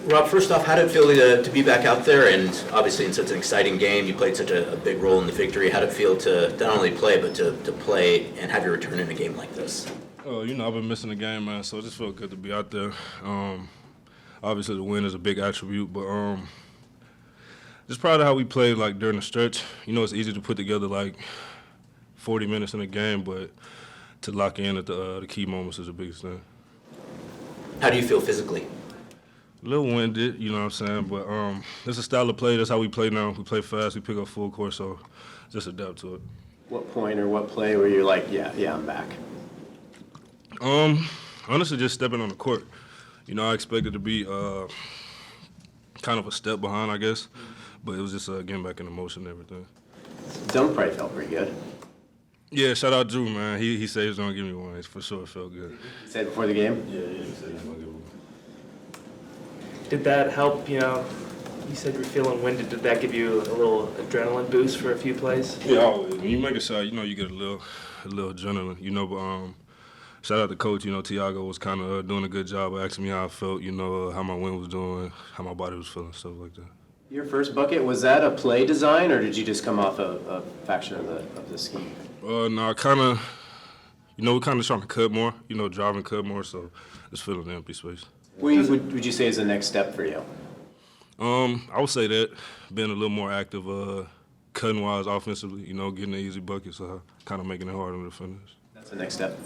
Rob, first off, how did it feel to be back out there? And obviously, in such an exciting game, you played such a big role in the victory. How did it feel to not only play, but to play and have your return in a game like this? Oh, I've been missing the game, man, so it just felt good to be out there. Obviously, the win is a big attribute, but just proud of how we played, like, during the stretch. It's easy to put together, like, 40 minutes in a game, but to lock in at the key moments is the biggest thing. How do you feel physically? A little winded, you know what I'm saying, but it's a style of play. That's how we play now. We play fast, we pick up full court, so just adapt to it. What point or what play were you like, yeah, I'm back? Honestly, just stepping on the court. I expected to be kind of a step behind, I guess, but it was just getting back into motion and everything. Dunk probably felt pretty good. Yeah, shout out Drew, man. He said he was gonna give me one. For sure, it felt good. You said before the game? Yeah, he said he was gonna give me one. Did that help, you said you're feeling winded, did that give you a little adrenaline boost for a few plays? Yeah, always. When you make a shot, you get a little adrenaline, but shout out to Coach, Tiago was kind of doing a good job of asking me how I felt, how my wind was doing, how my body was feeling, stuff like that. Your first bucket, was that a play design, or did you just come off a faction of the scheme? No, kind of, we're kind of trying to cut more, drive and cut more, so just filling the empty space. What would you say is the next step for you? I would say that being a little more active, cutting wise offensively, getting the easy buckets, kind of making it hard on the defenders. That's the next step.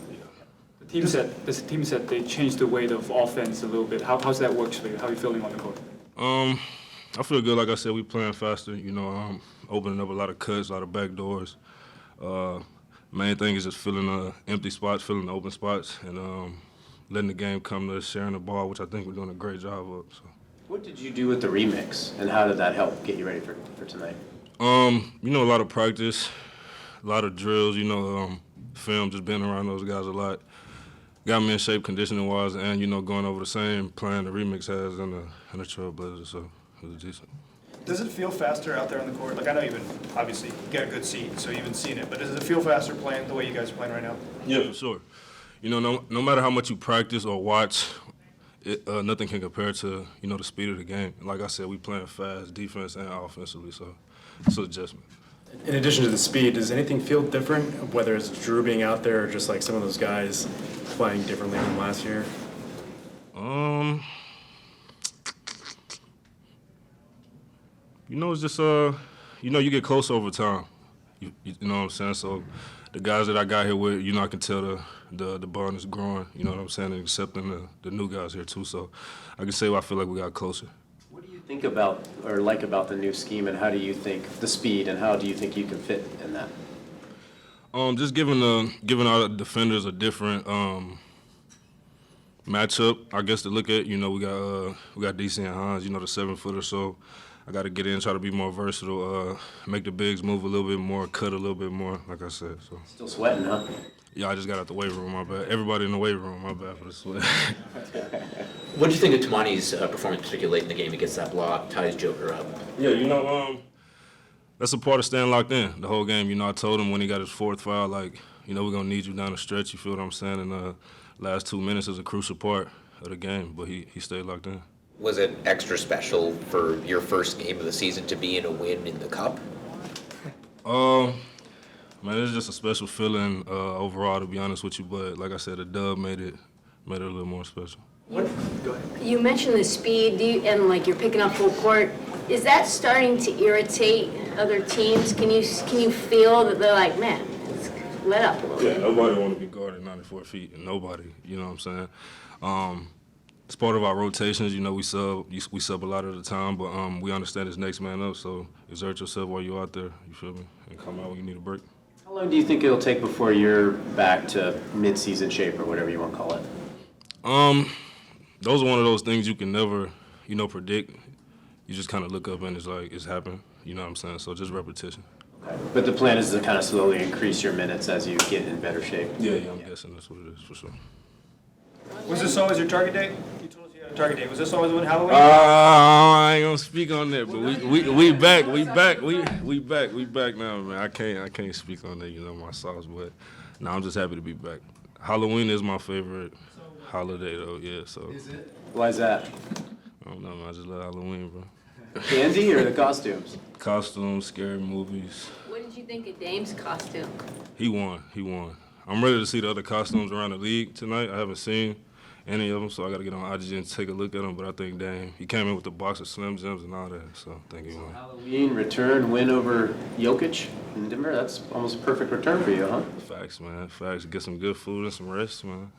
The team said they changed the weight of offense a little bit. How's that works for you? How are you feeling on the court? I feel good. Like I said, we playing faster. Opening up a lot of cuts, a lot of back doors. Main thing is just filling empty spots, filling the open spots, and letting the game come to us, sharing the ball, which I think we're doing a great job of. So. What did you do with the remix, and how did that help get you ready for tonight? A lot of practice, a lot of drills. Film, just being around those guys a lot. Got me in shape conditioning-wise, and, going over the same plan the remix has in the Trailblazers, so it was decent. Does it feel faster out there on the court? Like, I know you've been, obviously, get a good seat, so you've been seeing it, but does it feel faster playing the way you guys are playing right now? Yeah, for sure. No matter how much you practice or watch, nothing can compare to, the speed of the game. Like I said, we playing fast, defense and offensively, so it's an adjustment. In addition to the speed, does anything feel different, whether it's Drew being out there or just like some of those guys playing differently than last year? It's just, you get close over time. You know what I'm saying? So the guys that I got here with, I can tell the bond is growing, you know what I'm saying, and accepting the new guys here too. So I can say I feel like we got closer. What do you think about or like about the new scheme, and how do you think the speed, and how do you think you can fit in that? Just giving our defenders a different matchup, I guess, to look at. We got DC and Hans, the 7-footer. So I got to get in, try to be more versatile, make the bigs move a little bit more, cut a little bit more, like I said. So. Still sweating, huh? Yeah, I just got out the weight room, my bad. Everybody in the weight room, my bad for the sweat. What do you think of Tamani's performance, particularly late in the game? He gets that block, ties Joker up. Yeah, that's a part of staying locked in the whole game. I told him when he got his fourth foul, like, we're going to need you down the stretch, you feel what I'm saying? And the last 2 minutes is a crucial part of the game, but he stayed locked in. Was it extra special for your first game of the season to be in a win in the Cup? Man, it's just a special feeling overall, to be honest with you. But like I said, the dub made it a little more special. Go ahead. You mentioned the speed and like you're picking up full court. Is that starting to irritate other teams? Can you feel that they're like, man, let's let up a little bit? Yeah, nobody want to be guarded 94 feet, and nobody. You know what I'm saying? It's part of our rotations. We sub a lot of the time, but we understand it's next man up. So exert yourself while you're out there. You feel me? And come out when you need a break. How long do you think it'll take before you're back to mid-season shape, or whatever you want to call it? Those are one of those things you can never, predict. You just kind of look up and it's like it's happened. You know what I'm saying? So just repetition. Okay. But the plan is to kind of slowly increase your minutes as you get in better shape. Yeah, I'm guessing that's what it is for sure. Was this always your target date? You told us you had a target date. Was this always on Halloween? I ain't gonna speak on that, but we back now, man. I can't speak on that, my sauce, but no, I'm just happy to be back. Halloween is my favorite holiday, though. Yeah, so. Is it? Why is that? No, man, I just love Halloween, bro. Candy or the costumes? Costumes, scary movies. What did you think of Dame's costume? He won. I'm ready to see the other costumes around the league tonight. I haven't seen any of them, so I got to get on IG and take a look at them. But I think Dame, he came in with the box of Slim Jims and all that, so I think he won. Halloween return win over Jokic in Denver. That's almost a perfect return for you, huh? Facts, man. Facts. Get some good food and some rest, man.